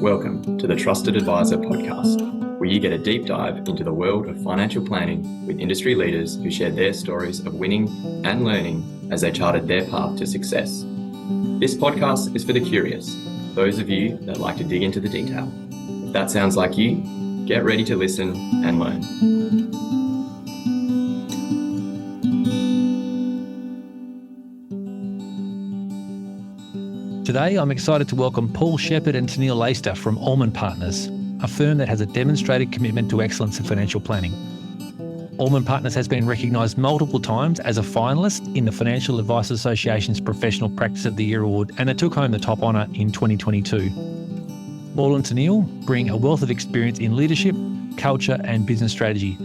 Welcome to the Trusted Advisor podcast, where you get a deep dive into the world of financial planning with industry leaders who share their stories of winning and learning as they charted their path to success. This podcast is for the curious, those of you that like to dig into the detail. If that sounds like you, get ready to listen and learn. Today, I'm excited to welcome Paul Shepherd and Teneale Laister from Alman Partners, a firm that has a demonstrated commitment to excellence in financial planning. Alman Partners has been recognised multiple times as a finalist in the Financial Advice Association's Professional Practice of the Year Award, and they took home the top honour in 2022. Paul and Teneale bring a wealth of experience in leadership, culture and business strategy,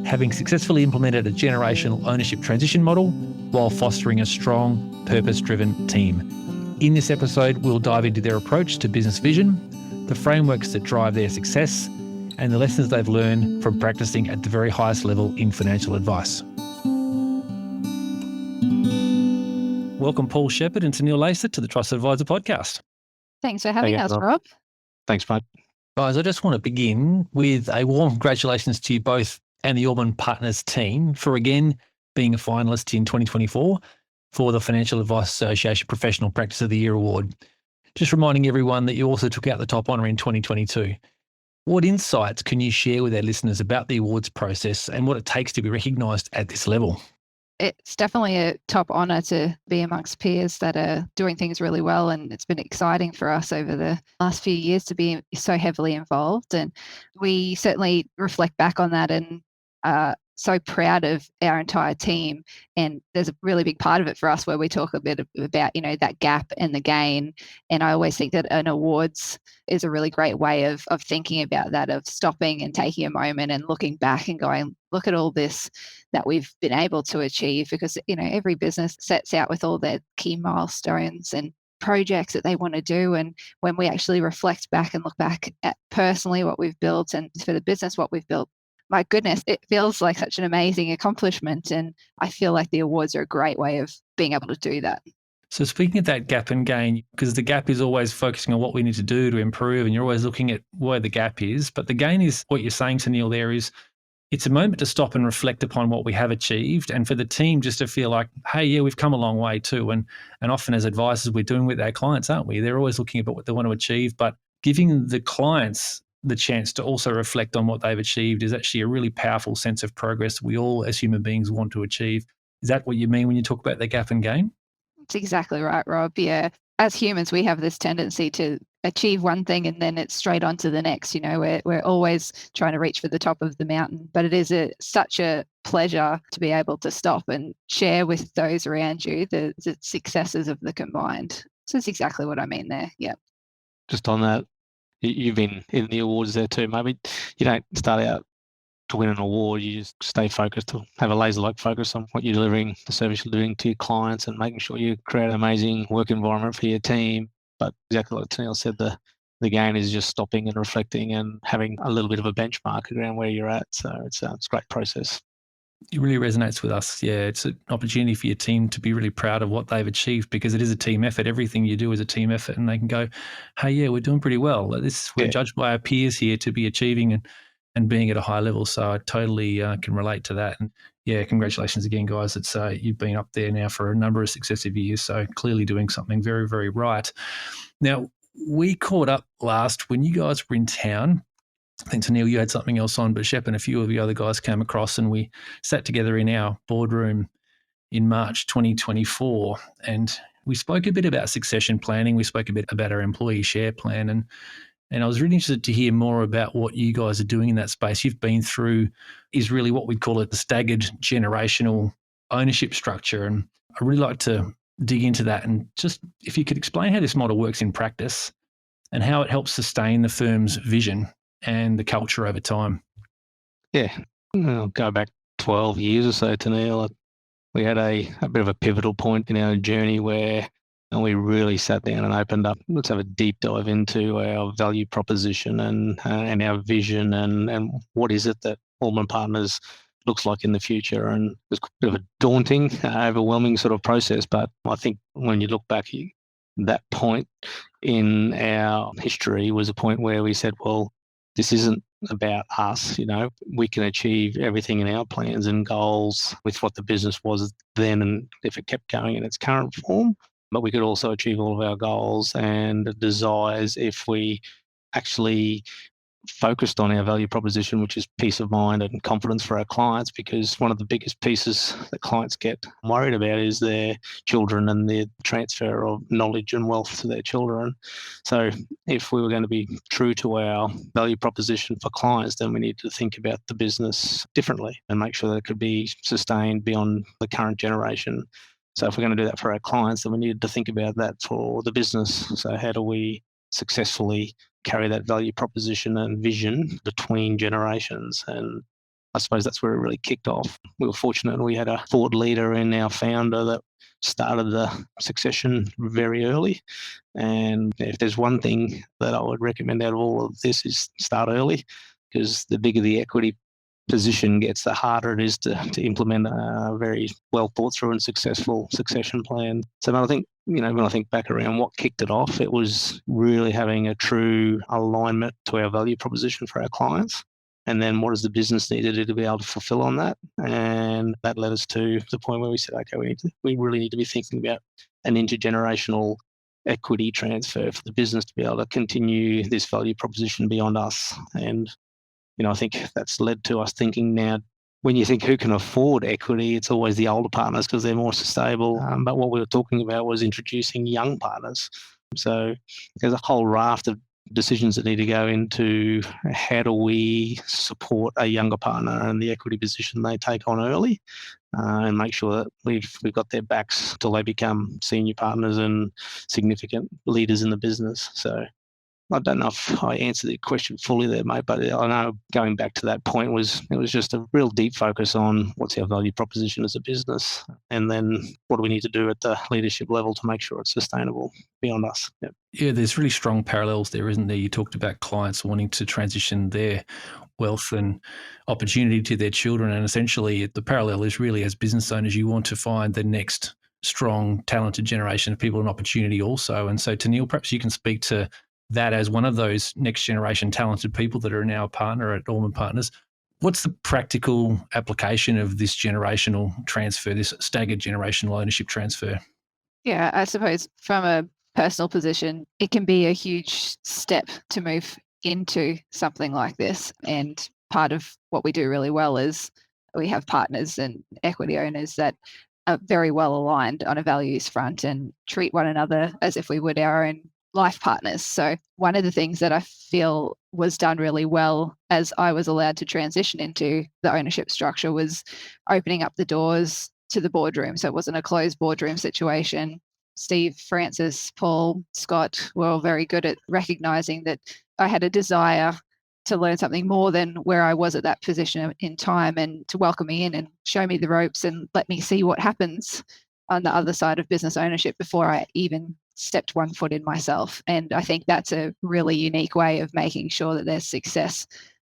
having successfully implemented a generational ownership transition model while fostering a strong, purpose-driven team. In this episode, we'll dive into their approach to business vision, the frameworks that drive their success, and the lessons they've learned from practicing at the very highest level in financial advice. Welcome, Paul Shepherd and Teneale Laister, to the Trusted Advisor podcast. Thanks for having us, Rob. Thanks, mate. Guys, I just want to begin with a warm congratulations to you both and the Alman Partners team for again being a finalist in 2024 for the Financial Advice Association Professional Practice of the Year Award. Just reminding everyone that you also took out the top honour in 2022. What insights can you share with our listeners about the awards process and what it takes to be recognised at this level? It's definitely a top honour to be amongst peers that are doing things really well, and it's been exciting for us over the last few years to be so heavily involved, and we certainly reflect back on that and so proud of our entire team. And there's a really big part of it for us where we talk a bit about, that gap and the gain. And I always think that an awards is a really great way of thinking about that, of stopping and taking a moment and looking back and going, look at all this that we've been able to achieve, because, every business sets out with all their key milestones and projects that they want to do. And when we actually reflect back and look back at personally what we've built and for the business what we've built, my goodness, it feels like such an amazing accomplishment. And I feel like the awards are a great way of being able to do that. So speaking of that gap and gain, because the gap is always focusing on what we need to do to improve, and you're always looking at where the gap is. But the gain is what you're saying, Teneale, there is it's a moment to stop and reflect upon what we have achieved, and for the team just to feel like, hey, yeah, we've come a long way too. And often as advisors, we're doing with our clients, aren't we? They're always looking at what they want to achieve, but giving the clients the chance to also reflect on what they've achieved is actually a really powerful sense of progress we all as human beings want to achieve. Is that what you mean when you talk about the gap and gain? That's exactly right, Rob. Yeah. As humans, we have this tendency to achieve one thing and then it's straight on to the next. We're always trying to reach for the top of the mountain, but it is such a pleasure to be able to stop and share with those around you the successes of the combined. So it's exactly what I mean there. Yeah. Just on that, you've been in the awards there too. Maybe you don't start out to win an award. You just stay focused, to have a laser-like focus on what you're delivering, the service you're delivering to your clients, and making sure you create an amazing work environment for your team. But exactly like Teneale said, the gain is just stopping and reflecting and having a little bit of a benchmark around where you're at. So it's a great process. It really resonates with us. Yeah, it's an opportunity for your team to be really proud of what they've achieved, because it is a team effort. Everything you do is a team effort, and they can go, hey, yeah, we're doing pretty well. We're judged by our peers here to be achieving and being at a high level. So I totally can relate to that. And yeah, congratulations again, guys. It's you've been up there now for a number of successive years, so clearly doing something very, very right. Now, we caught up last when you guys were in town. I think, Teneale, you had something else on, but Shep and a few of the other guys came across and we sat together in our boardroom in March 2024, and we spoke a bit about succession planning. We spoke a bit about our employee share plan, and I was really interested to hear more about what you guys are doing in that space. You've been through is really what we'd call it the staggered generational ownership structure, and I'd really like to dig into that, and just if you could explain how this model works in practice and how it helps sustain the firm's vision and the culture over time. Yeah, I'll go back 12 years or so, Teneale. We had a bit of a pivotal point in our journey where we really sat down and opened up. Let's have a deep dive into our value proposition and our vision and what is it that Alman Partners looks like in the future. And it was a bit of a daunting, overwhelming sort of process. But I think when you look back, that point in our history was a point where we said, well, this isn't about us, we can achieve everything in our plans and goals with what the business was then, and if it kept going in its current form, but we could also achieve all of our goals and desires if we actually focused on our value proposition, which is peace of mind and confidence for our clients, because one of the biggest pieces that clients get worried about is their children and the transfer of knowledge and wealth to their children. So if we were going to be true to our value proposition for clients, then we need to think about the business differently and make sure that it could be sustained beyond the current generation. So if we're going to do that for our clients, then we need to think about that for the business. So how do we successfully carry that value proposition and vision between generations? And I suppose that's where it really kicked off. We were fortunate we had a thought leader in our founder that started the succession very early. And if there's one thing that I would recommend out of all of this is start early, because the bigger the equity position gets, the harder it is to implement a very well thought through and successful succession plan. So I think, when I think back around what kicked it off, it was really having a true alignment to our value proposition for our clients. And then what does the business need to do to be able to fulfill on that? And that led us to the point where we said, okay, we really need to be thinking about an intergenerational equity transfer for the business to be able to continue this value proposition beyond us. And I think that's led to us thinking now, when you think who can afford equity, it's always the older partners because they're more stable. But what we were talking about was introducing young partners. So there's a whole raft of decisions that need to go into how do we support a younger partner and the equity position they take on early, and make sure that we've got their backs till they become senior partners and significant leaders in the business. So I don't know if I answered the question fully there, mate, but I know going back to that point it was just a real deep focus on what's our value proposition as a business, and then what do we need to do at the leadership level to make sure it's sustainable beyond us. Yep. Yeah, there's really strong parallels there, isn't there? You talked about clients wanting to transition their wealth and opportunity to their children, and essentially the parallel is really, as business owners, you want to find the next strong, talented generation of people an opportunity also. And so, Teneale, perhaps you can speak to that as one of those next generation talented people that are now a partner at Alman Partners. What's the practical application of this generational transfer, this staggered generational ownership transfer? Yeah, I suppose from a personal position, it can be a huge step to move into something like this. And part of what we do really well is we have partners and equity owners that are very well aligned on a values front and treat one another as if we would our own life partners. So one of the things that I feel was done really well as I was allowed to transition into the ownership structure was opening up the doors to the boardroom. So it wasn't a closed boardroom situation. Steve, Francis, Paul, Scott were all very good at recognizing that I had a desire to learn something more than where I was at that position in time, and to welcome me in and show me the ropes and let me see what happens on the other side of business ownership before I even stepped one foot in myself. And I think that's a really unique way of making sure that there's success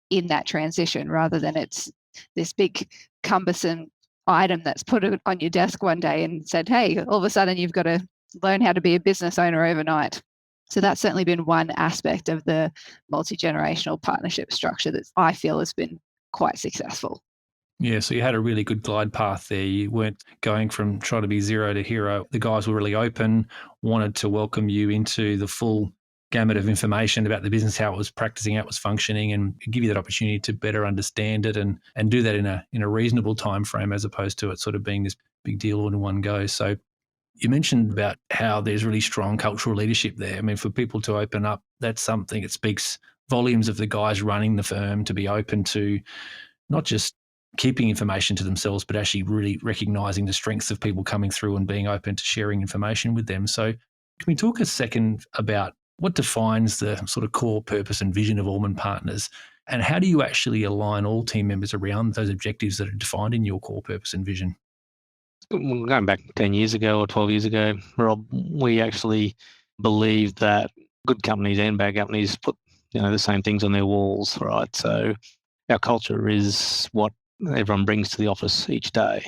in that transition, rather than it's this big cumbersome item that's put on your desk one day and said, hey, all of a sudden you've got to learn how to be a business owner overnight. So that's certainly been one aspect of the multi-generational partnership structure that I feel has been quite successful. Yeah, so you had a really good glide path there. You weren't going from trying to be zero to hero. The guys were really open, wanted to welcome you into the full gamut of information about the business, how it was practicing, how it was functioning, and give you that opportunity to better understand it and do that in a reasonable time frame, as opposed to it sort of being this big deal all in one go. So you mentioned about how there's really strong cultural leadership there. I mean, for people to open up, that's something that speaks volumes of the guys running the firm to be open to not just keeping information to themselves, but actually really recognizing the strengths of people coming through and being open to sharing information with them. So can we talk a second about what defines the sort of core purpose and vision of Alman Partners, and how do you actually align all team members around those objectives that are defined in your core purpose and vision? Going back 10 years ago or 12 years ago, Rob, we actually believed that good companies and bad companies put the same things on their walls, right? So our culture is what everyone brings to the office each day.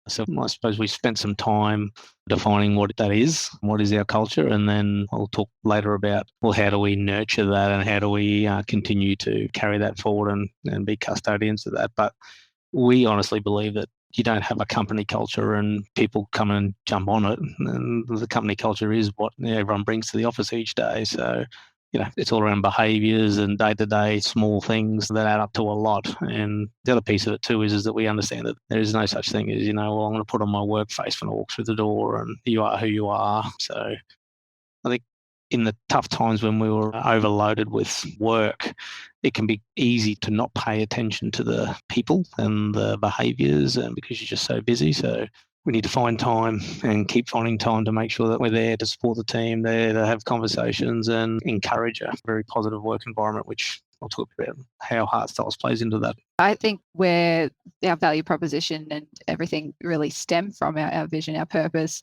So I suppose we spent some time defining what that is, what is our culture, and then I'll talk later about, well, how do we nurture that and how do we continue to carry that forward and be custodians of that. But we honestly believe that you don't have a company culture and people come and jump on it. And the company culture is what everyone brings to the office each day. So, it's all around behaviours and day-to-day small things that add up to a lot. And the other piece of it too is that we understand that there is no such thing as, well, I'm going to put on my work face when I walk through the door and you are who you are. So I think in the tough times when we were overloaded with work, it can be easy to not pay attention to the people and the behaviours, and because you're just so busy. So we need to find time and keep finding time to make sure that we're there to support the team, there to have conversations and encourage a very positive work environment, which I'll talk about how Heartstyles plays into that. I think where our value proposition and everything really stem from our vision, our purpose,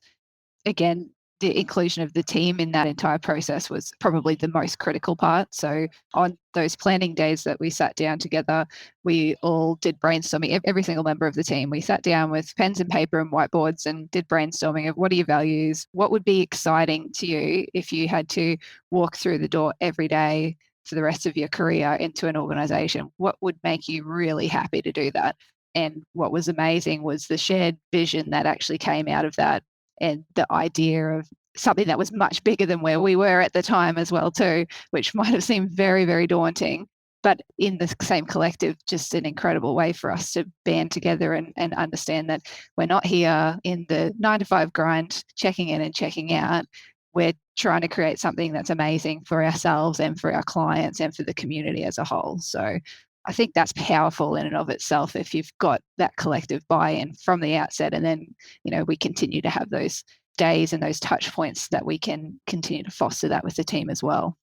again, the inclusion of the team in that entire process was probably the most critical part. So on those planning days that we sat down together, we all did brainstorming. Every single member of the team, we sat down with pens and paper and whiteboards and did brainstorming of what are your values? What would be exciting to you if you had to walk through the door every day for the rest of your career into an organization? What would make you really happy to do that? And what was amazing was the shared vision that actually came out of that, and the idea of something that was much bigger than where we were at the time as well too, which might have seemed very, very daunting. But in the same collective, just an incredible way for us to band together and understand that we're not here in the 9-to-5 grind, checking in and checking out. We're trying to create something that's amazing for ourselves and for our clients and for the community as a whole. So I think that's powerful in and of itself if you've got that collective buy-in from the outset, and then, we continue to have those days and those touch points that we can continue to foster that with the team as well.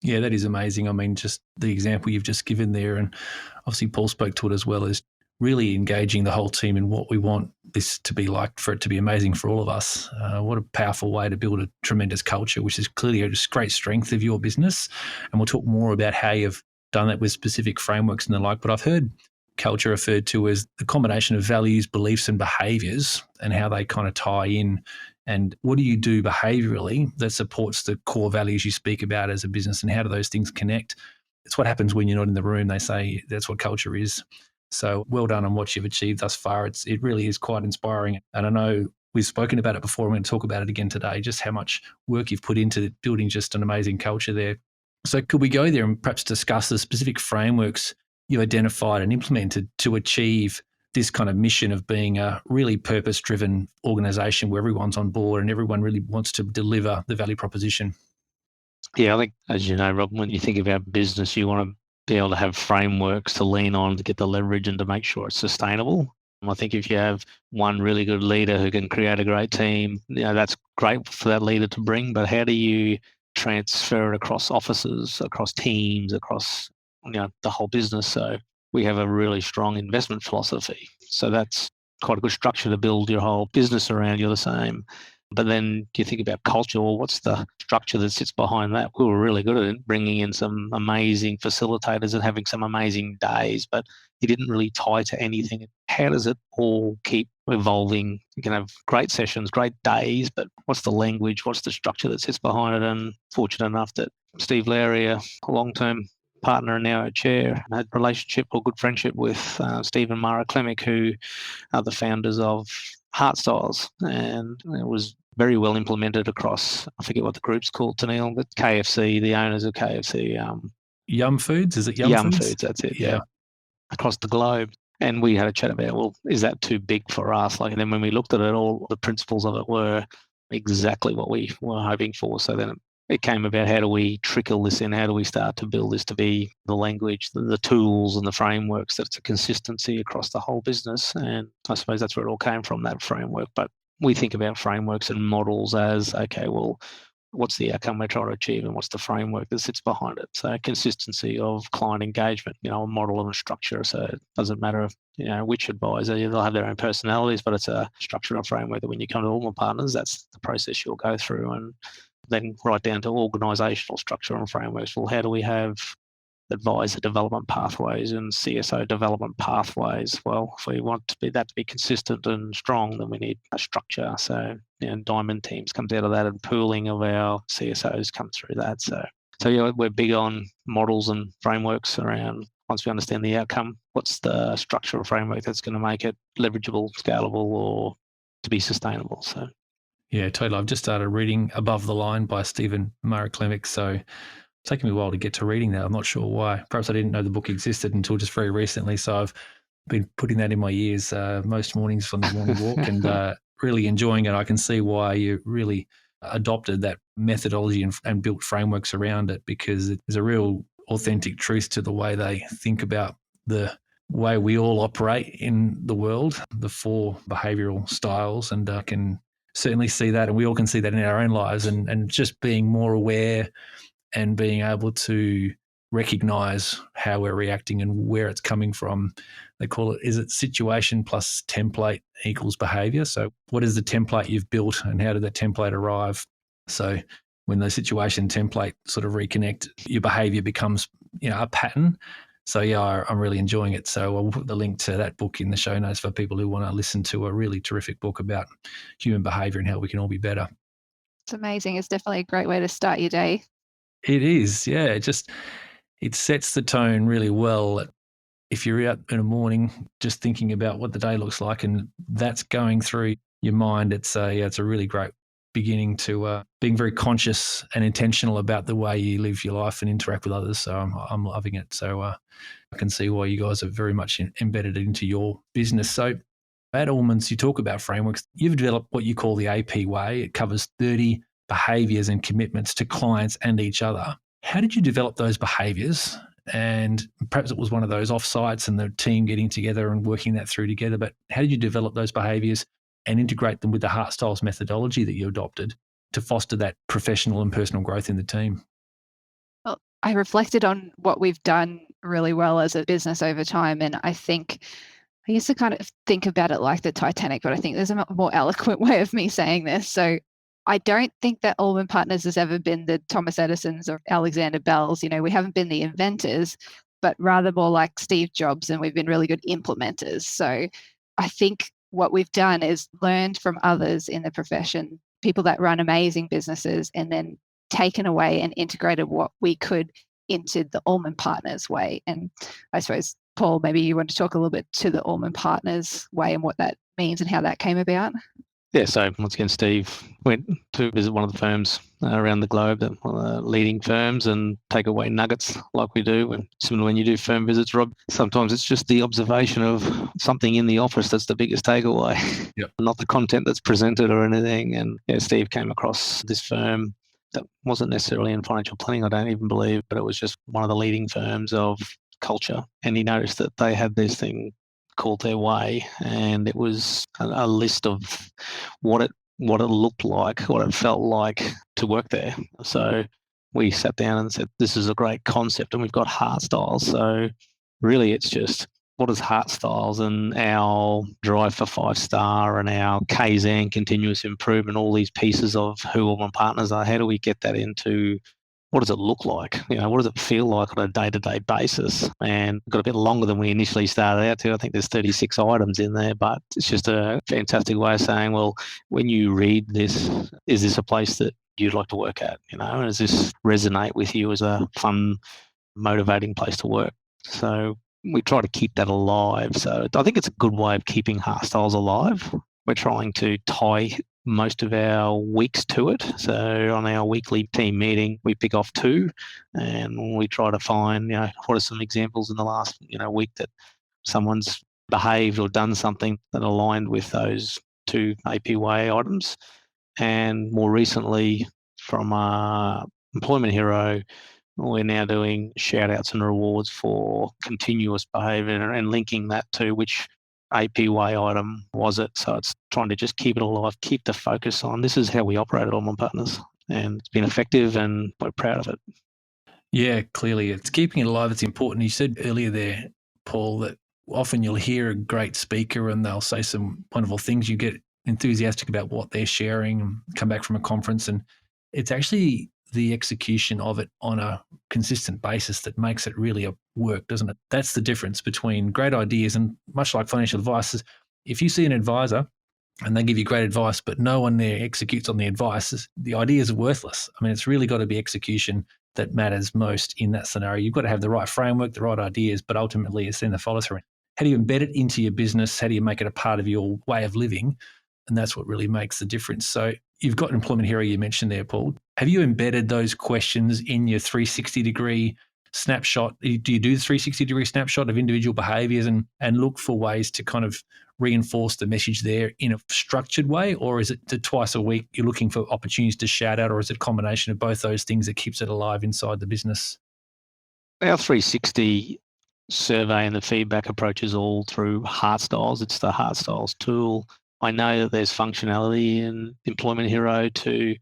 Yeah, that is amazing. I mean, just the example you've just given there, and obviously Paul spoke to it as well, is really engaging the whole team in what we want this to be like, for it to be amazing for all of us. What a powerful way to build a tremendous culture, which is clearly a great strength of your business. And we'll talk more about how you've done that with specific frameworks and the like. But I've heard culture referred to as the combination of values, beliefs and behaviours, and how they kind of tie in. And what do you do behaviourally that supports the core values you speak about as a business, and how do those things connect? It's what happens when you're not in the room. They say that's what culture is. So well done on what you've achieved thus far. It really is quite inspiring. And I know we've spoken about it before. I'm going to talk about it again today, just how much work you've put into building just an amazing culture there. So could we go there and perhaps discuss the specific frameworks you identified and implemented to achieve this kind of mission of being a really purpose-driven organisation where everyone's on board and everyone really wants to deliver the value proposition? Yeah, I think, as you know, Rob, when you think about business, you want to be able to have frameworks to lean on to get the leverage and to make sure it's sustainable. I think if you have one really good leader who can create a great team, that's great for that leader to bring. But how do you transfer it across offices, across teams, across the whole business? So we have a really strong investment philosophy. So that's quite a good structure to build your whole business around. You're the same. But then do you think about culture? Well, what's the structure that sits behind that? We were really good at it, bringing in some amazing facilitators and having some amazing days, but it didn't really tie to anything. How does it all keep evolving? You can have great sessions, great days, but what's the language? What's the structure that sits behind it? And fortunate enough that Steve Lowry, a long-term partner and now our chair, had relationship or good friendship with Steve and Mara Klemick, who are the founders of Heartstyles, and it was very well implemented across, I forget what the group's called, Teneale, but KFC, the owners of KFC. Yum Foods, is it Yum Foods? That's it, yeah. Across the globe. And we had a chat about, well, is that too big for us? And then when we looked at it, all the principles of it were exactly what we were hoping for. So then it came about, how do we trickle this in? How do we start to build this to be the language, the tools and the frameworks, that it's a consistency across the whole business? And I suppose that's where it all came from, that framework. But we think about frameworks and models as, okay, well, what's the outcome we're trying to achieve and what's the framework that sits behind it? So consistency of client engagement, a model and a structure. So it doesn't matter if, which advisor, they'll have their own personalities, but it's a structure and framework that when you come to Alman Partners, that's the process you'll go through. And then right down to organisational structure and frameworks. Well, how do we have advisor development pathways and CSO development pathways. Well, if we want that to be consistent and strong, then we need a structure. So, Diamond Teams comes out of that, and pooling of our CSOs comes through that. So yeah, we're big on models and frameworks around, once we understand the outcome, what's the structural framework that's going to make it leverageable, scalable, or to be sustainable. So. Yeah, totally. I've just started reading Above the Line by Stephen Murray-Klemick. So it's taken me a while to get to reading that. I'm not sure why. Perhaps I didn't know the book existed until just very recently. So I've been putting that in my ears most mornings on the morning walk and really enjoying it. I can see why you really adopted that methodology and built frameworks around it, because there's a real authentic truth to the way they think about the way we all operate in the world, the 4 behavioural styles, and I can certainly see that, and we all can see that in our own lives, and just being more aware and being able to recognize how we're reacting and where it's coming from. They call it, is it situation plus template equals behavior? So what is the template you've built and how did that template arrive? So when the situation template sort of reconnect, your behavior becomes, a pattern. So yeah, I'm really enjoying it. So I'll put the link to that book in the show notes for people who want to listen to a really terrific book about human behavior and how we can all be better. It's amazing. It's definitely a great way to start your day. It is, yeah. It sets the tone really well. If you're out in the morning just thinking about what the day looks like and that's going through your mind, it's a really great beginning to being very conscious and intentional about the way you live your life and interact with others. So I'm loving it. So I can see why you guys are very much embedded into your business. So at Alman's, you talk about frameworks. You've developed what you call the AP way. It covers 30 behaviors and commitments to clients and each other. How did you develop those behaviors? And perhaps it was one of those offsites and the team getting together and working that through together. But how did you develop those behaviors and integrate them with the Heartstyles methodology that you adopted to foster that professional and personal growth in the team? Well, I reflected on what we've done really well as a business over time. And I used to kind of think about it like the Titanic, but I think there's a more eloquent way of me saying this. So I don't think that Alman Partners has ever been the Thomas Edisons or Alexander Bells. We haven't been the inventors, but rather more like Steve Jobs, and we've been really good implementers. So I think what we've done is learned from others in the profession, people that run amazing businesses, and then taken away and integrated what we could into the Alman Partners way. And I suppose, Paul, maybe you want to talk a little bit to the Alman Partners way and what that means and how that came about. Yeah, so once again, Steve went to visit one of the firms around the globe, leading firms, and take away nuggets like we do. And similar when you do firm visits, Rob, sometimes it's just the observation of something in the office that's the biggest takeaway, Yep. Not the content that's presented or anything. And yeah, Steve came across this firm that wasn't necessarily in financial planning, I don't even believe, but it was just one of the leading firms of culture. And he noticed that they had this thing called Their Way, and it was a list of what it looked like, what it felt like to work there. So we sat down and said, this is a great concept, and we've got Heartstyles. So really it's just, what is Heartstyles and our drive for 5-star and our Kaizen continuous improvement, all these pieces of who Alman Partners are, how do we get that into what does it look like? What does it feel like on a day-to-day basis? And got a bit longer than we initially started out to. I think there's 36 items in there, but it's just a fantastic way of saying, well, when you read this, is this a place that you'd like to work at? And does this resonate with you as a fun, motivating place to work? So we try to keep that alive. So I think it's a good way of keeping Heartstyles alive. We're trying to tie most of our weeks to it. So on our weekly team meeting, we pick off 2 and we try to find, what are some examples in the last, week that someone's behaved or done something that aligned with those 2 APY items. And more recently, from Employment Hero, we're now doing shout outs and rewards for continuous behaviour and linking that to which APY item was it. So it's trying to just keep it alive, keep the focus on this is how we operate at Alman Partners, and it's been effective and we're proud of it. Yeah, clearly it's keeping it alive. It's important. You said earlier there, Paul, that often you'll hear a great speaker and they'll say some wonderful things. You get enthusiastic about what they're sharing and come back from a conference, and it's actually the execution of it on a consistent basis that makes it really work, doesn't it? That's the difference between great ideas and, much like financial advice, if you see an advisor and they give you great advice, but no one there executes on the advice, the ideas are worthless. I mean, it's really got to be execution that matters most in that scenario. You've got to have the right framework, the right ideas, but ultimately it's in the follow through. How do you embed it into your business? How do you make it a part of your way of living? And that's what really makes the difference. So you've got Employment Hero you mentioned there, Paul. Have you embedded those questions in your 360-degree snapshot? Do you do the 360-degree snapshot of individual behaviours and look for ways to kind of reinforce the message there in a structured way? Or is it that twice a week you're looking for opportunities to shout out, or is it a combination of both those things that keeps it alive inside the business? Our 360 survey and the feedback approach is all through Heartstyles. It's the Heartstyles tool. I know that there's functionality in Employment Hero to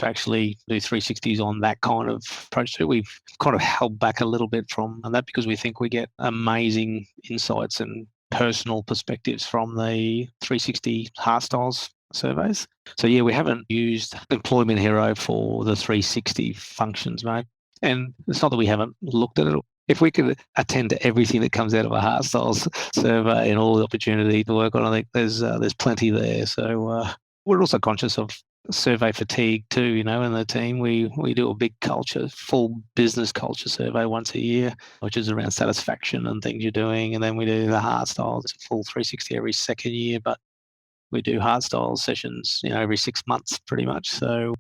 actually do 360s on that kind of approach too. We've kind of held back a little bit from that because we think we get amazing insights and personal perspectives from the 360 Heartstyles surveys. So yeah, we haven't used Employment Hero for the 360 functions, mate. And it's not that we haven't looked at it. If we could attend to everything that comes out of a Heartstyles survey and all the opportunity to work on, I think there's plenty there. So we're also conscious of survey fatigue too, in the team. We do a big full business culture survey once a year, which is around satisfaction and things you're doing. And then we do the Heartstyles. It's a full 360 every second year, but we do Heartstyles sessions, every 6 months pretty much. So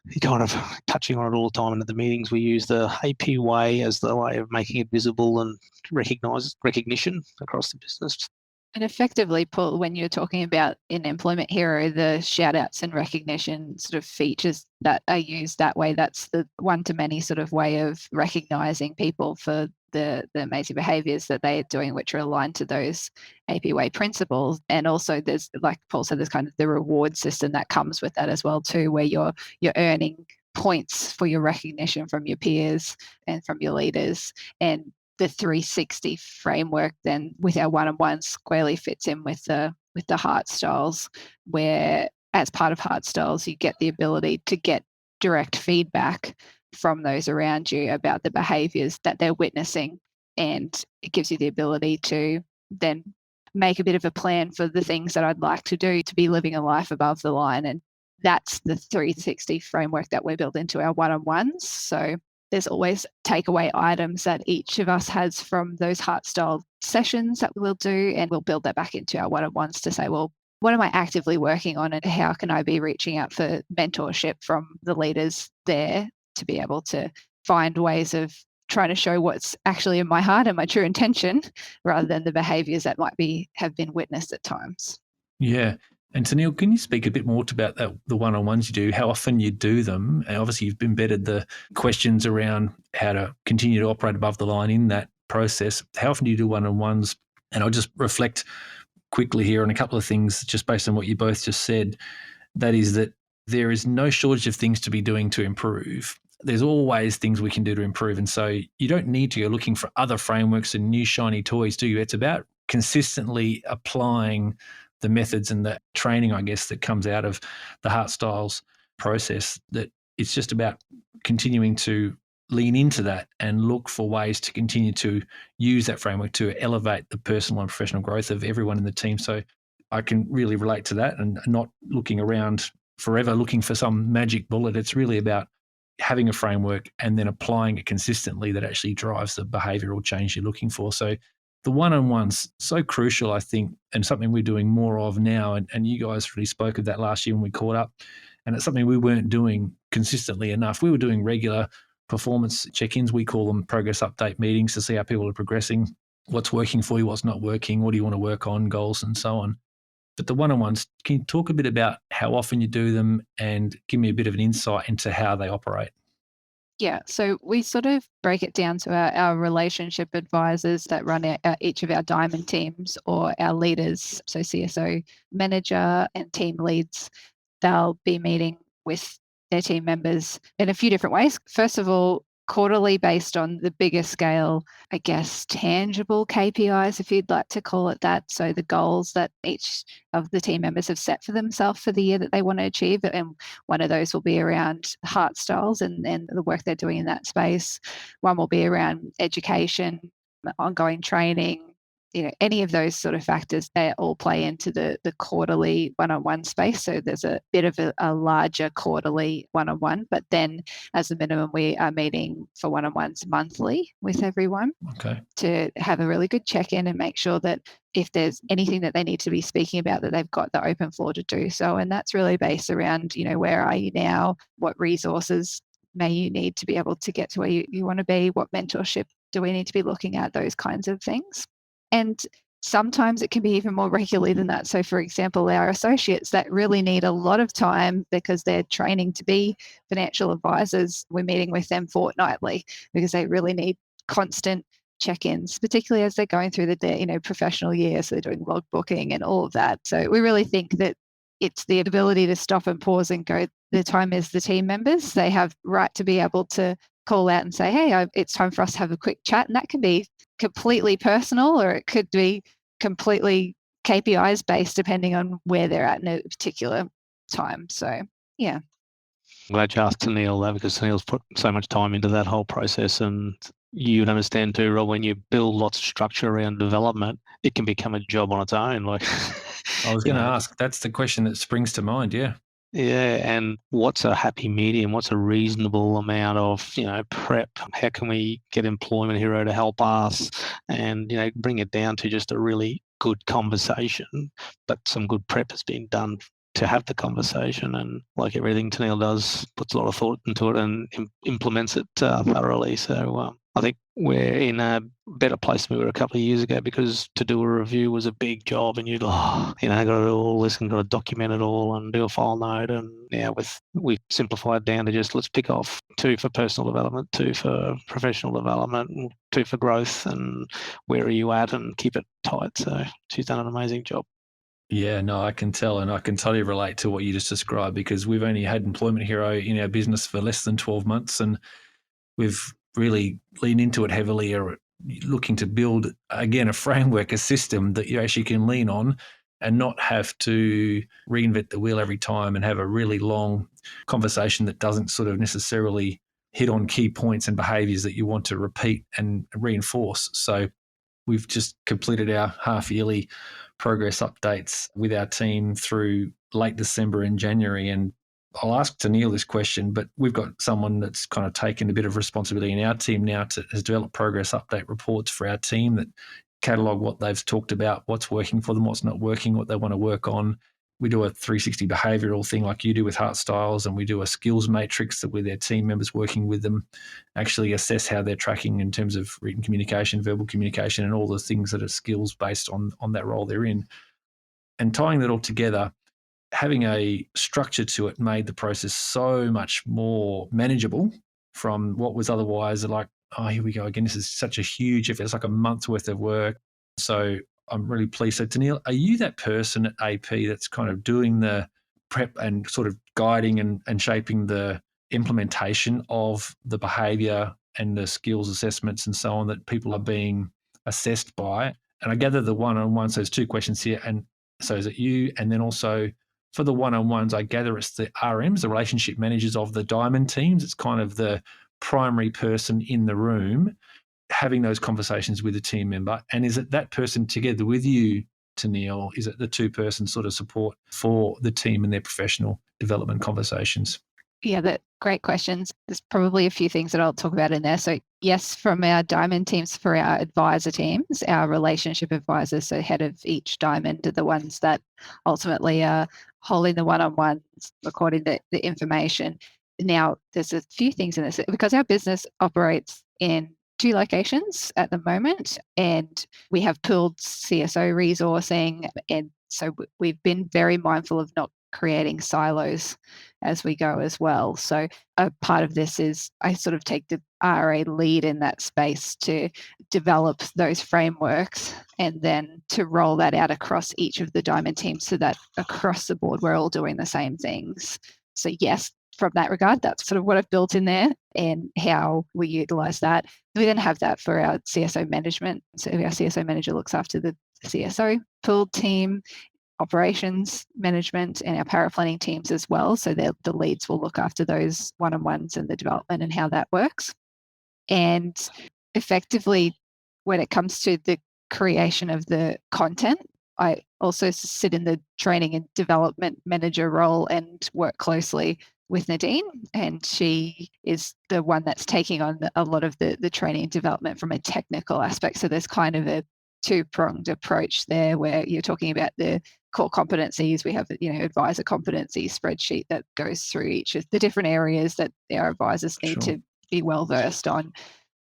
you're kind of touching on it all the time. And at the meetings, we use the AP way as the way of making it visible and recognition across the business. And effectively, Paul, when you're talking about in Employment Hero, the shout outs and recognition sort of features that are used that way, that's the one-to-many sort of way of recognizing people for the amazing behaviors that they are doing, which are aligned to those APWay principles. And also there's, like Paul said, there's kind of the reward system that comes with that as well too, where you're earning points for your recognition from your peers and from your leaders. And the 360 framework then with our one-on-one squarely fits in with the Heartstyles, where as part of Heartstyles you get the ability to get direct feedback from those around you about the behaviours that they're witnessing, and it gives you the ability to then make a bit of a plan for the things that I'd like to do to be living a life above the line. And that's the 360 framework that we build into our one-on-ones. So there's always takeaway items that each of us has from those Heartstyle sessions that we'll do, and we'll build that back into our one-on-ones to say, well, what am I actively working on and how can I be reaching out for mentorship from the leaders there to be able to find ways of trying to show what's actually in my heart and my true intention rather than the behaviours that might have been witnessed at times. Yeah. And Teneale, can you speak a bit more about that, the one-on-ones you do, how often you do them? And obviously you've embedded the questions around how to continue to operate above the line in that process. How often do you do one-on-ones? And I'll just reflect quickly here on a couple of things just based on what you both just said. That is that there is no shortage of things to be doing to improve. There's always things we can do to improve. And so you don't need to go looking for other frameworks and new shiny toys, do you? It's about consistently applying the methods and the training, I guess, that comes out of the Heartstyles process, that it's just about continuing to lean into that and look for ways to continue to use that framework to elevate the personal and professional growth of everyone in the team. So I can really relate to that and not looking around forever looking for some magic bullet. It's really about having a framework and then applying it consistently that actually drives the behavioural change you're looking for. So the one-on-one's so crucial, I think, and something we're doing more of now. And you guys really spoke of that last year when we caught up. And it's something we weren't doing consistently enough. We were doing regular performance check-ins. We call them progress update meetings to see how people are progressing, what's working for you, what's not working, what do you want to work on, goals and so on. But the one-on-ones, can you talk a bit about how often you do them and give me a bit of an insight into how they operate? Yeah, so we sort of break it down to our relationship advisors that run each of our diamond teams, or our leaders, so CSO manager and team leads. They'll be meeting with their team members in a few different ways. First of all, quarterly based on the bigger scale, I guess, tangible KPIs, if you'd like to call it that. So the goals that each of the team members have set for themselves for the year that they want to achieve. And one of those will be around Heartstyles and the work they're doing in that space. One will be around education, ongoing training, any of those sort of factors, they all play into the quarterly one-on-one space. So there's a bit of a larger quarterly one-on-one, but then as a minimum, we are meeting for one-on-ones monthly with everyone to have a really good check-in and make sure that if there's anything that they need to be speaking about, that they've got the open floor to do so. And that's really based around, where are you now? What resources may you need to be able to get to where you want to be? What mentorship do we need to be looking at? Those kinds of things. And sometimes it can be even more regularly than that. So, for example, our associates that really need a lot of time because they're training to be financial advisors, we're meeting with them fortnightly because they really need constant check-ins, particularly as they're going through the professional year. So they're doing log booking and all of that. So we really think that it's the ability to stop and pause and go, the time is the team members. They have right to be able to call out and say, hey, it's time for us to have a quick chat. And that can be completely personal, or it could be completely KPIs based, depending on where they're at in a particular time. So, yeah. I'm glad you asked Teneale that, because Teneale's put so much time into that whole process. And you'd understand too, Rob, when you build lots of structure around development, it can become a job on its own. Like, I was going to ask, that's the question that springs to mind. Yeah. Yeah, and what's a happy medium? What's a reasonable amount of, prep? How can we get Employment Hero to help us? And, bring it down to just a really good conversation, but some good prep has been done to have the conversation. And like everything Teneale does, puts a lot of thought into it and implements it thoroughly. So I think we're in a better place than we were a couple of years ago, because to do a review was a big job, and you'd got to do all this and got to document it all and do a file note. And now we've simplified down to just, let's pick off 2 for personal development, 2 for professional development, and 2 for growth, and where are you at, and keep it tight. So she's done an amazing job. Yeah, no, I can tell, and I can totally relate to what you just described, because we've only had Employment Hero in our business for less than 12 months, and we've really leaned into it heavily, or looking to build, again, a framework, a system that you actually can lean on and not have to reinvent the wheel every time and have a really long conversation that doesn't sort of necessarily hit on key points and behaviours that you want to repeat and reinforce. So we've just completed our half-yearly progress updates with our team through late December and January. And I'll ask Teneale this question, but we've got someone that's kind of taken a bit of responsibility in our team now has developed progress update reports for our team that catalogue what they've talked about, what's working for them, what's not working, what they want to work on. We do a 360 behavioural thing like you do with Heartstyles, and we do a skills matrix that with their team members working with them actually assess how they're tracking in terms of written communication, verbal communication, and all the things that are skills based on that role they're in. And tying that all together, having a structure to it made the process so much more manageable from what was otherwise like, oh, here we go again. This is such a huge, if it's like a month's worth of work. So I'm really pleased. So Teneale, are you that person at AP that's kind of doing the prep and sort of guiding and shaping the implementation of the behaviour and the skills assessments and so on that people are being assessed by? And I gather the one-on-one, so there's 2 questions here. And so is it you? And then also, for the one-on-ones, I gather it's the RMs, the relationship managers of the diamond teams. It's kind of the primary person in the room having those conversations with the team member. And is it that person together with you, Teneale? Is it the 2-person sort of support for the team and their professional development conversations? Yeah, great questions. There's probably a few things that I'll talk about in there. So yes, from our diamond teams, for our advisor teams, our relationship advisors, so head of each diamond, are the ones that ultimately are holding the one-on-ones, recording the information. Now, there's a few things in this, because our business operates in 2 locations at the moment, and we have pooled CSO resourcing. And so we've been very mindful of not creating silos as we go as well. So a part of this is I sort of take the RA lead in that space to develop those frameworks and then to roll that out across each of the diamond teams so that across the board we're all doing the same things. So yes, from that regard, that's sort of what I've built in there. and how we utilize that. We then have that for our CSO management. So our CSO manager looks after the CSO pool team, operations management, and our paraplanning teams as well. So the leads will look after those one-on-ones and the development and how that works. And effectively, when it comes to the creation of the content, I also sit in the training and development manager role and work closely with Nadine, and she is the one that's taking on a lot of the training and development from a technical aspect. So there's kind of a two-pronged approach there where you're talking about the core competencies. We have, advisor competency spreadsheet that goes through each of the different areas that our advisors need to be well versed on.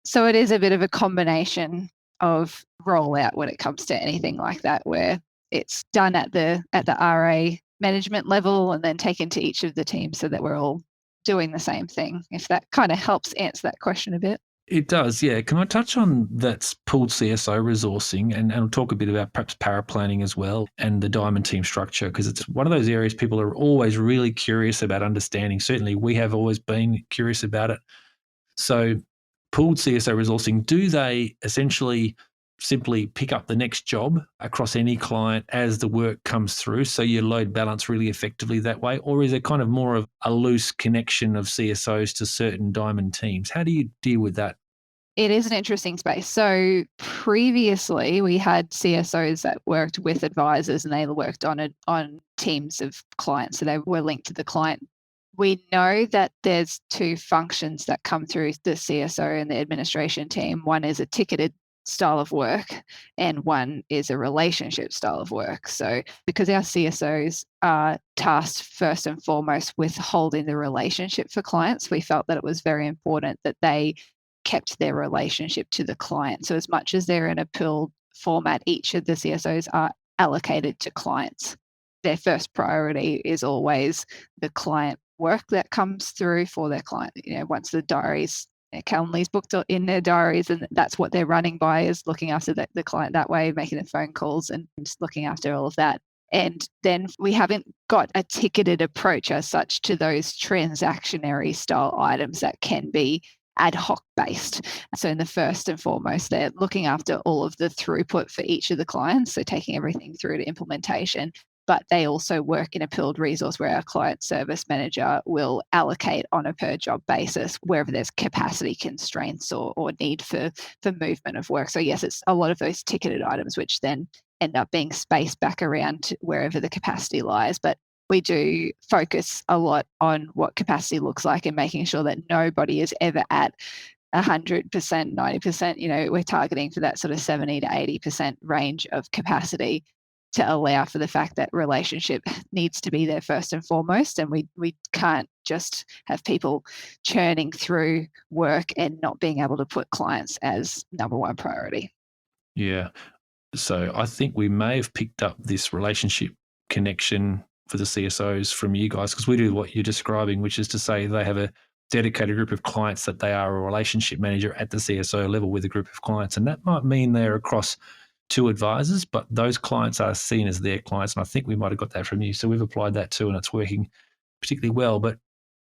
So it is a bit of a combination of rollout when it comes to anything like that, where it's done at the RA management level and then taken to each of the teams so that we're all doing the same thing, if that kind of helps answer that question a bit. It does, yeah. Can I touch on that pooled CSO resourcing and I'll talk a bit about perhaps paraplanning as well and the diamond team structure, because it's one of those areas people are always really curious about understanding. Certainly we have always been curious about it. So pooled CSO resourcing, do they essentially simply pick up the next job across any client as the work comes through, so you load balance really effectively that way? Or is it kind of more of a loose connection of CSOs to certain diamond teams? How do you deal with that? It is an interesting space. So previously we had CSOs that worked with advisors and they worked on teams of clients. So they were linked to the client. We know that there's two functions that come through the CSO and the administration team. One is a ticketed style of work and one is a relationship style of work. So because our CSOs are tasked first and foremost with holding the relationship for clients, we felt that it was very important that they kept their relationship to the client. So as much as they're in a pooled format, each of the CSOs are allocated to clients. Their first priority is always the client work that comes through for their client. Once the diaries, Calendly's booked in their diaries, and that's what they're running by, is looking after the client that way, making the phone calls and just looking after all of that. And then we haven't got a ticketed approach as such to those transactionary style items that can be ad hoc based. So in the first and foremost, they're looking after all of the throughput for each of the clients, so taking everything through to implementation. But they also work in a pooled resource where our client service manager will allocate on a per job basis wherever there's capacity constraints or need for movement of work. So yes, it's a lot of those ticketed items which then end up being spaced back around to wherever the capacity lies. But we do focus a lot on what capacity looks like and making sure that nobody is ever at 100%, 90%. We're targeting for that sort of 70 to 80% range of capacity to allow for the fact that relationship needs to be there first and foremost. And we can't just have people churning through work and not being able to put clients as number one priority. Yeah. So I think we may have picked up this relationship connection for the CSOs from you guys, because we do what you're describing, which is to say they have a dedicated group of clients that they are a relationship manager at the CSO level with a group of clients. And that might mean they're across two advisors, but those clients are seen as their clients. And I think we might have got that from you. So we've applied that too, and it's working particularly well. But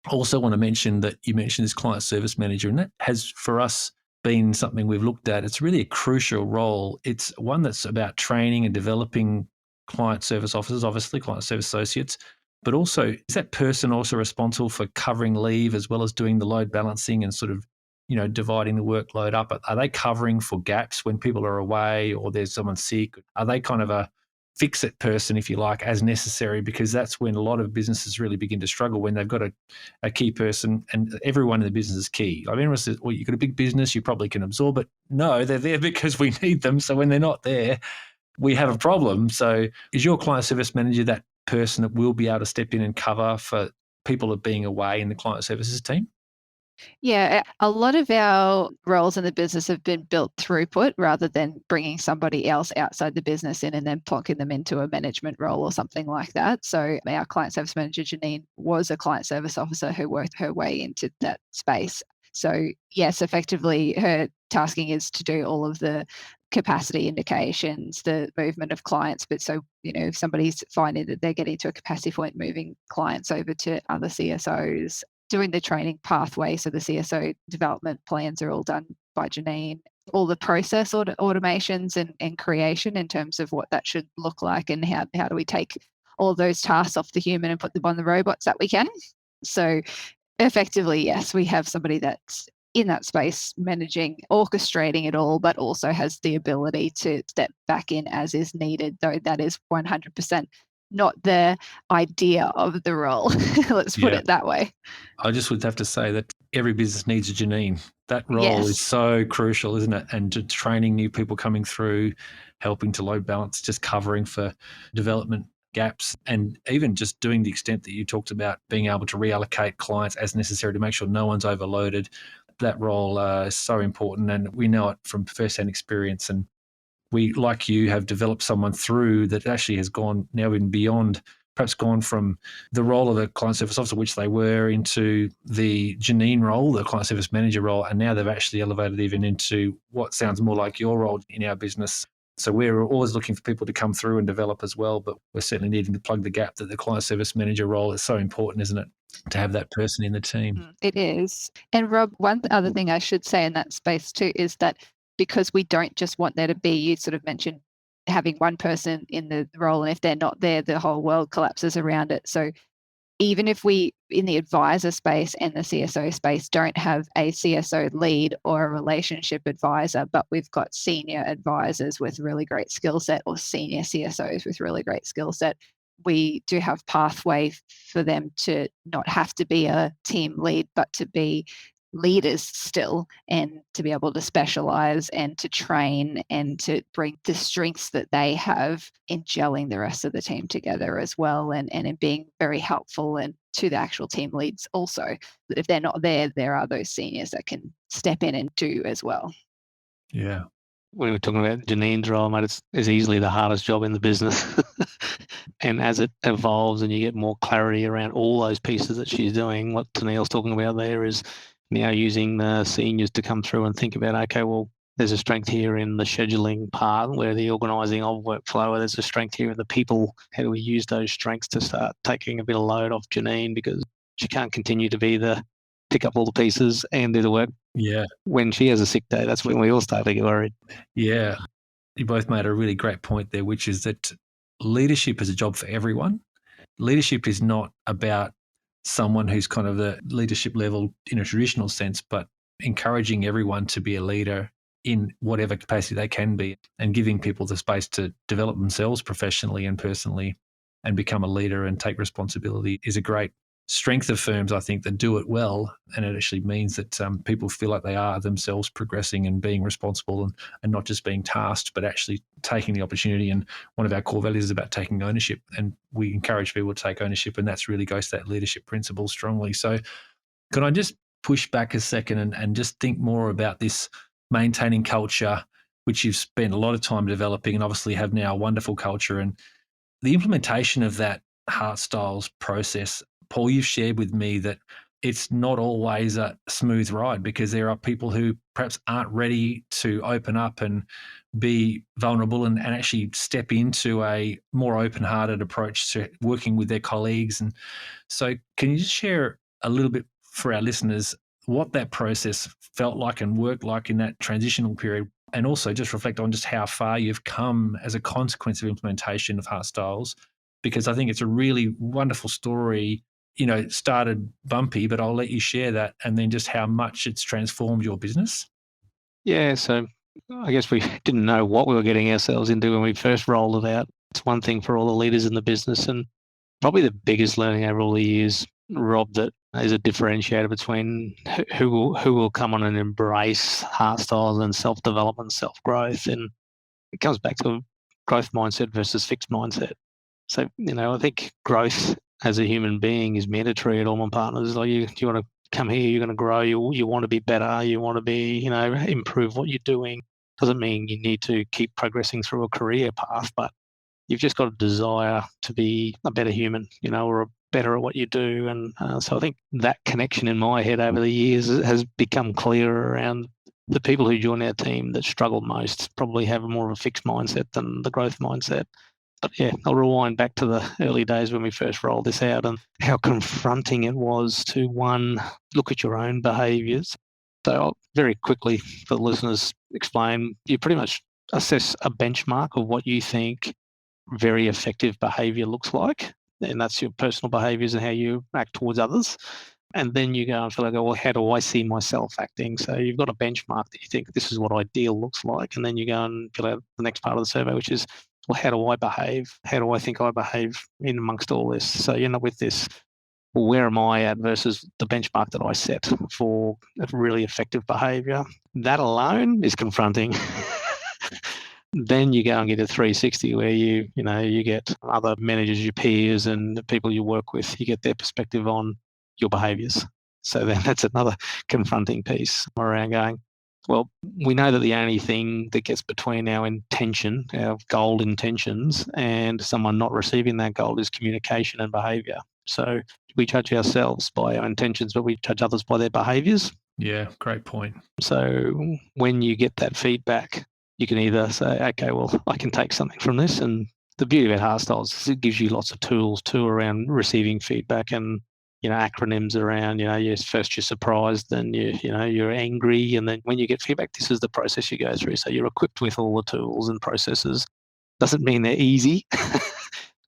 I also want to mention that you mentioned this client service manager, and that has for us been something we've looked at. It's really a crucial role. It's one that's about training and developing client service officers, obviously client service associates, but also is that person also responsible for covering leave as well as doing the load balancing and sort of dividing the workload up? Are they covering for gaps when people are away or there's someone sick? Are they kind of a fix-it person, if you like, as necessary? Because that's when a lot of businesses really begin to struggle, when they've got a key person, and everyone in the business is key. I mean, everyone says, well, you've got a big business, you probably can absorb it. No, they're there because we need them. So when they're not there, we have a problem. So is your client service manager that person that will be able to step in and cover for people that are being away in the client services team? Yeah, a lot of our roles in the business have been built throughput rather than bringing somebody else outside the business in and then plonking them into a management role or something like that. So our client service manager, Janine, was a client service officer who worked her way into that space. So yes, effectively her tasking is to do all of the capacity indications, the movement of clients. But so, if somebody's finding that they're getting to a capacity point, moving clients over to other CSOs, doing the training pathway. So the CSO development plans are all done by Janine. All the process automations and creation in terms of what that should look like, and how do we take all those tasks off the human and put them on the robots that we can. So effectively, yes, we have somebody that's in that space managing, orchestrating it all, but also has the ability to step back in as is needed, though that is 100% not the idea of the role. Let's put it that way. I just would have to say that every business needs a Janine. That role is Yes. so crucial, isn't it? And just training new people coming through, helping to load balance, just covering for development gaps, and even just doing the extent that you talked about, being able to reallocate clients as necessary to make sure no one's overloaded. That role is so important, and we know it from first-hand experience. And we, like you, have developed someone through that actually has gone now even beyond, perhaps gone from the role of the client service officer, which they were, into the Janine role, the client service manager role, and now they've actually elevated even into what sounds more like your role in our business. So we're always looking for people to come through and develop as well, but we're certainly needing to plug the gap that the client service manager role is so important, isn't it, to have that person in the team? It is. And Rob, one other thing I should say in that space too is that because we don't just want there to be, you sort of mentioned having one person in the role, and if they're not there, the whole world collapses around it. So even if we, in the advisor space and the CSO space, don't have a CSO lead or a relationship advisor, but we've got senior advisors with really great skill set, or senior CSOs with really great skill set, we do have pathway for them to not have to be a team lead, but to be leaders still, and to be able to specialize and to train and to bring the strengths that they have in gelling the rest of the team together as well, and in being very helpful and to the actual team leads also. That if they're not there, there are those seniors that can step in and do as well. Yeah. When we're talking about Janine's role, mate, it's easily the hardest job in the business. And as it evolves and you get more clarity around all those pieces that she's doing, what Teneale's talking about there is now using the seniors to come through and think about, okay, well, there's a strength here in the scheduling part where the organising of workflow, there's a strength here in the people. How do we use those strengths to start taking a bit of load off Janine, because she can't continue to be the pick up all the pieces and do the work. Yeah. When she has a sick day, that's when we all start to get worried. Yeah. You both made a really great point there, which is that leadership is a job for everyone. Leadership is not about someone who's kind of the leadership level in a traditional sense, but encouraging everyone to be a leader in whatever capacity they can be, and giving people the space to develop themselves professionally and personally and become a leader and take responsibility is a great strength of firms, I think, that do it well. And it actually means that people feel like they are themselves progressing and being responsible, and not just being tasked, but actually taking the opportunity. And one of our core values is about taking ownership, and we encourage people to take ownership, and that's really goes to that leadership principle strongly. So can I just push back a second and just think more about this maintaining culture, which you've spent a lot of time developing and obviously have now a wonderful culture, and the implementation of that Heartstyles process. Paul, you've shared with me that it's not always a smooth ride, because there are people who perhaps aren't ready to open up and be vulnerable and actually step into a more open-hearted approach to working with their colleagues. And so can you just share a little bit for our listeners what that process felt like and worked like in that transitional period, and also just reflect on just how far you've come as a consequence of implementation of Heartstyles? Because I think it's a really wonderful story. You know, it started bumpy, but I'll let you share that, and then just how much it's transformed your business. Yeah, so I guess we didn't know what we were getting ourselves into when we first rolled it out. It's one thing for all the leaders in the business, and probably the biggest learning over all the years, Rob, that is a differentiator between who will come on and embrace Heartstyles and self-development, self-growth. And it comes back to growth mindset versus fixed mindset. So, I think growth as a human being is mandatory at Alman Partners. Like, you want to come here, you're going to grow, you want to be better, you want to be, improve what you're doing. Doesn't mean you need to keep progressing through a career path, but you've just got a desire to be a better human, or better at what you do. And so I think that connection in my head over the years has become clearer around the people who join our team that struggle most probably have more of a fixed mindset than the growth mindset. But yeah, I'll rewind back to the early days when we first rolled this out and how confronting it was to, one, look at your own behaviours. So I'll very quickly, for the listeners, explain, you pretty much assess a benchmark of what you think very effective behaviour looks like. And that's your personal behaviours and how you act towards others. And then you go and feel like, well, how do I see myself acting? So you've got a benchmark that you think this is what ideal looks like. And then you go and fill out the next part of the survey, which is, well, how do I behave? How do I think I behave in amongst all this? So you end up with this, well, where am I at versus the benchmark that I set for a really effective behaviour? That alone is confronting. Then you go and get a 360 where you get other managers, your peers and the people you work with, you get their perspective on your behaviours. So then that's another confronting piece around going, well, we know that the only thing that gets between our intention, our goal intentions, and someone not receiving that goal is communication and behaviour. So we judge ourselves by our intentions, but we judge others by their behaviours. Yeah, great point. So when you get that feedback, you can either say, okay, well, I can take something from this. And the beauty about Heartstyles is it gives you lots of tools too around receiving feedback and, acronyms around, first you're surprised, then you're angry. And then when you get feedback, this is the process you go through. So you're equipped with all the tools and processes. Doesn't mean they're easy.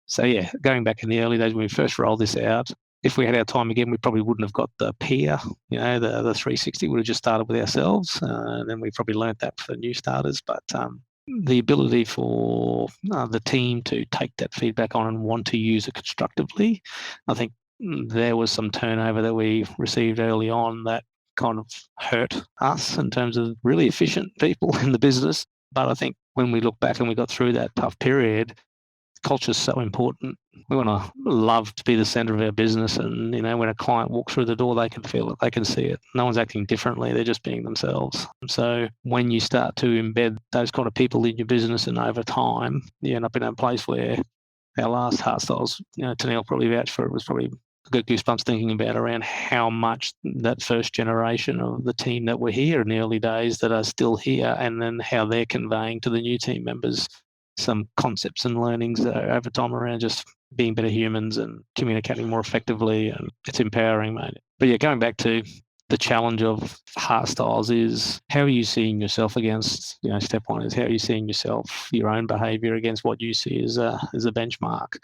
So yeah, going back in the early days when we first rolled this out, if we had our time again, we probably wouldn't have got the peer, the 360 would have just started with ourselves. And then we probably learnt that for new starters. But the ability for the team to take that feedback on and want to use it constructively, I think there was some turnover that we received early on that kind of hurt us in terms of really efficient people in the business. But I think when we look back and we got through that tough period, culture is so important. We want to love to be the center of our business. And, when a client walks through the door, they can feel it, they can see it. No one's acting differently. They're just being themselves. So when you start to embed those kind of people in your business and over time, you end up in a place where our last Heartstyles, Teneale probably vouched for it, was probably got goosebumps thinking about around how much that first generation of the team that were here in the early days that are still here, and then how they're conveying to the new team members some concepts and learnings over time around just being better humans and communicating more effectively, and it's empowering, mate. But yeah, going back to the challenge of Heartstyles is, how are you seeing yourself against, step one is how are you seeing yourself, your own behaviour against what you see as a benchmark.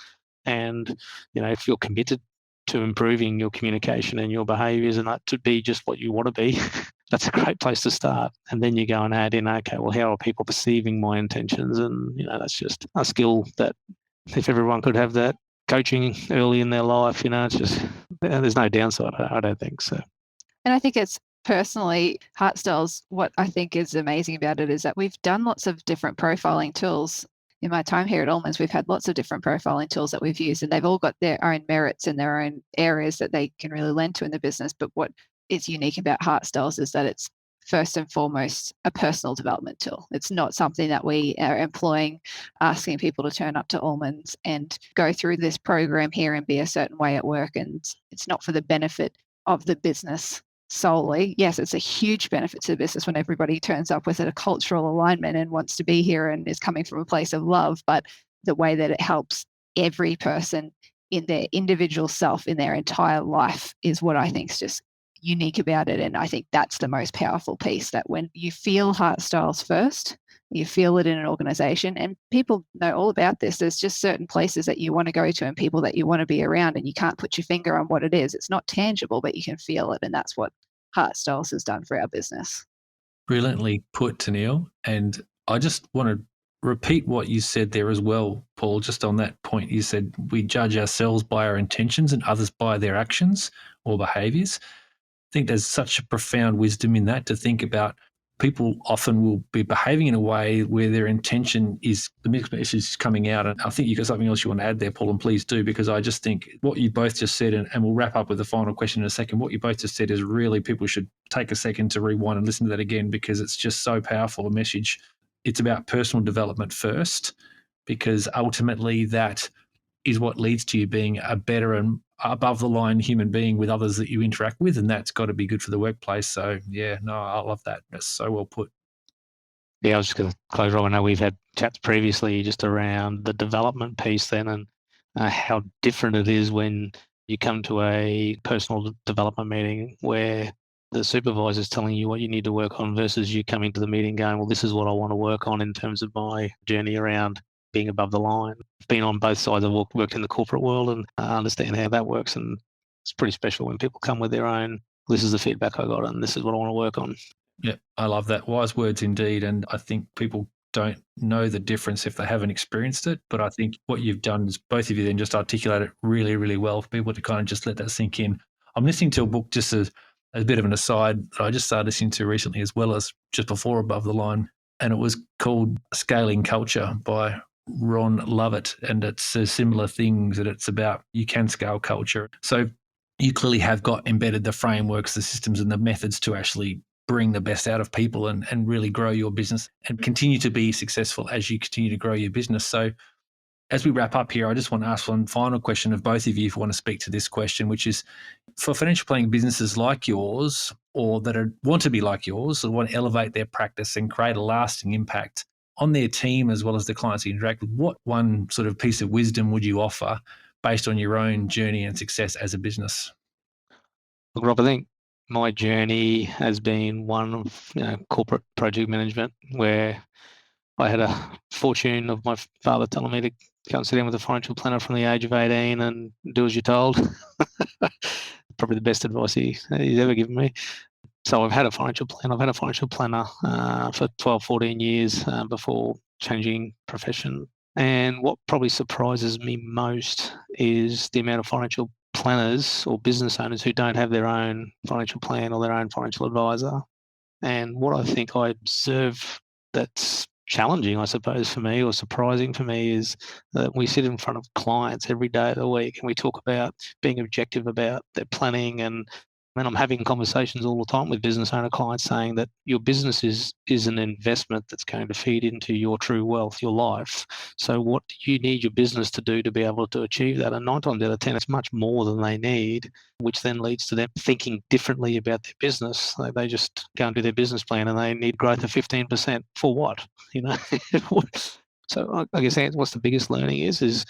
And, if you're committed to improving your communication and your behaviours and that to be just what you want to be, that's a great place to start. And then you go and add in, okay, well, how are people perceiving my intentions? And, that's just a skill that if everyone could have that coaching early in their life, it's just, there's no downside, I don't think so. And I think it's personally, Heartstyles, what I think is amazing about it is that we've done lots of different profiling tools. In my time here at Alman's, we've had lots of different profiling tools that we've used, and they've all got their own merits and their own areas that they can really lend to in the business. But what is unique about Heartstyles is that it's first and foremost a personal development tool. It's not something that we are employing, asking people to turn up to Alman's and go through this program here and be a certain way at work. And it's not for the benefit of the business solely. Yes, it's a huge benefit to the business when everybody turns up with a cultural alignment and wants to be here and is coming from a place of love, but the way that it helps every person in their individual self in their entire life is what I think is just unique about it. And I think that's the most powerful piece, that when you feel Heartstyles first, you feel it in an organization, and people know all about this. There's just certain places that you want to go to and people that you want to be around, and you can't put your finger on what it is. It's not tangible, but you can feel it. And that's what Heartstyles has done for our business. Brilliantly put, Teneale. And I just want to repeat what you said there as well, Paul, just on that point. You said we judge ourselves by our intentions and others by their actions or behaviours. I think there's such a profound wisdom in that, to think about people often will be behaving in a way where their intention is, the mixed message is coming out. And I think you've got something else you want to add there, Paul, and please do, because I just think what you both just said, and we'll wrap up with the final question in a second, what you both just said is really, people should take a second to rewind and listen to that again, because it's just so powerful a message. It's about personal development first, because ultimately that is what leads to you being a better and above the line human being with others that you interact with, and that's got to be good for the workplace. So yeah, no, I love that. That's so well put. Yeah, I was just going to close, Rob. I know we've had chats previously just around the development piece then, and how different it is when you come to a personal development meeting where the supervisor is telling you what you need to work on versus you coming to the meeting going, well, this is what I want to work on in terms of my journey around being above the line. Been on both sides. I've worked in the corporate world and I understand how that works. And it's pretty special when people come with their own, this is the feedback I got and this is what I want to work on. Yeah, I love that. Wise words indeed. And I think people don't know the difference if they haven't experienced it. But I think what you've done is both of you then just articulate it really, really well for people to kind of just let that sink in. I'm listening to a book just as a bit of an aside that I just started listening to recently as well as just before Above the Line. And it was called Scaling Culture by Ron Lovett. And it says similar things, that it's about you can scale culture. So you clearly have got embedded the frameworks, the systems and the methods to actually bring the best out of people and really grow your business and continue to be successful as you continue to grow your business. So as we wrap up here, I just want to ask one final question of both of you if you want to speak to this question, which is for financial planning businesses like yours or that want to be like yours or want to elevate their practice and create a lasting impact on their team as well as the clients you interact with, what one sort of piece of wisdom would you offer based on your own journey and success as a business? Look, Rob, I think my journey has been one of corporate project management where I had a fortune of my father telling me to go and sit down with a financial planner from the age of 18 and do as you're told. Probably the best advice he's ever given me. So I've had a financial plan. I've had a financial planner for 12, 14 years before changing profession. And what probably surprises me most is the amount of financial planners or business owners who don't have their own financial plan or their own financial advisor. And what I think I observe that's challenging, I suppose, for me or surprising for me is that we sit in front of clients every day of the week and we talk about being objective about their planning and I'm having conversations all the time with business owner clients saying that your business is an investment that's going to feed into your true wealth, your life. So what do you need your business to do to be able to achieve that? And 9 times out of 10, it's much more than they need, which then leads to them thinking differently about their business. They just go and do their business plan and they need growth of 15%. For what? So I guess what's the biggest learning is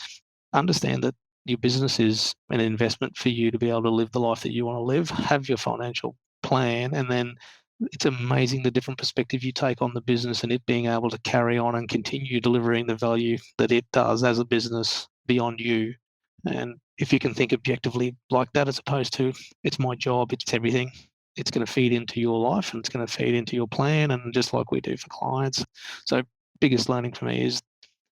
understand that your business is an investment for you to be able to live the life that you want to live, have your financial plan, and then it's amazing the different perspective you take on the business and it being able to carry on and continue delivering the value that it does as a business beyond you. And if you can think objectively like that, as opposed to it's my job, it's everything, it's going to feed into your life and it's going to feed into your plan, and just like we do for clients. So biggest learning for me is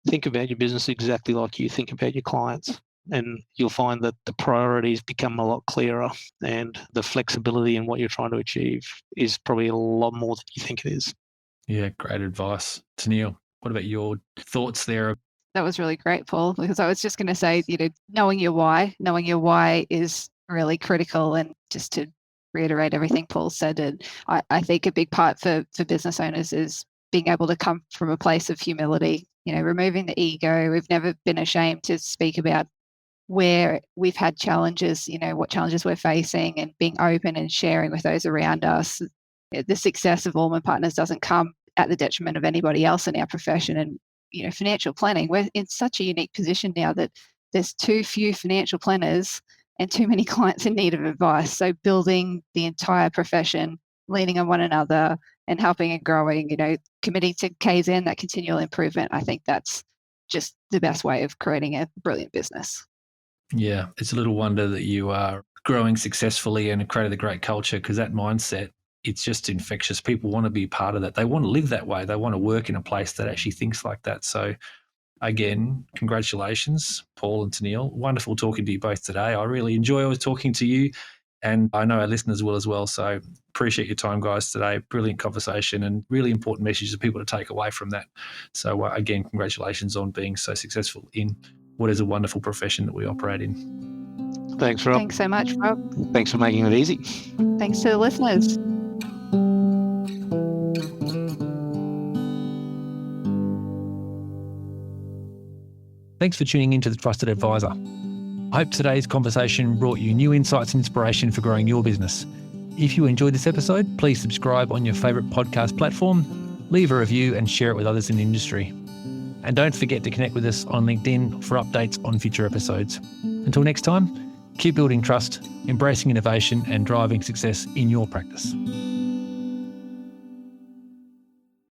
think about your business exactly like you think about your clients. And you'll find that the priorities become a lot clearer and the flexibility in what you're trying to achieve is probably a lot more than you think it is. Yeah, great advice. Teneale, what about your thoughts there? That was really great, Paul, because I was just going to say, knowing your why is really critical. And just to reiterate everything Paul said, and I think a big part for business owners is being able to come from a place of humility, removing the ego. We've never been ashamed to speak about where we've had challenges, what challenges we're facing, and being open and sharing with those around us. The success of Alman Partners doesn't come at the detriment of anybody else in our profession. And, financial planning, we're in such a unique position now that there's too few financial planners and too many clients in need of advice. So building the entire profession, leaning on one another and helping and growing, committing to Kaizen, that continual improvement, I think that's just the best way of creating a brilliant business. Yeah, it's a little wonder that you are growing successfully and created a great culture, because that mindset, it's just infectious. People want to be part of that. They want to live that way. They want to work in a place that actually thinks like that. So again, congratulations, Paul and Teneale. Wonderful talking to you both today. I really enjoy talking to you, and I know our listeners will as well. So appreciate your time, guys, today. Brilliant conversation and really important messages for people to take away from that. So again, congratulations on being so successful in what is a wonderful profession that we operate in. Thanks, Rob. Thanks so much, Rob. Thanks for making it easy. Thanks to the listeners. Thanks for tuning in to The Trusted Advisor. I hope today's conversation brought you new insights and inspiration for growing your business. If you enjoyed this episode, please subscribe on your favourite podcast platform leave a review and share it with others in the industry. And don't forget to connect with us on LinkedIn for updates on future episodes. Until next time, keep building trust, embracing innovation, and driving success in your practice.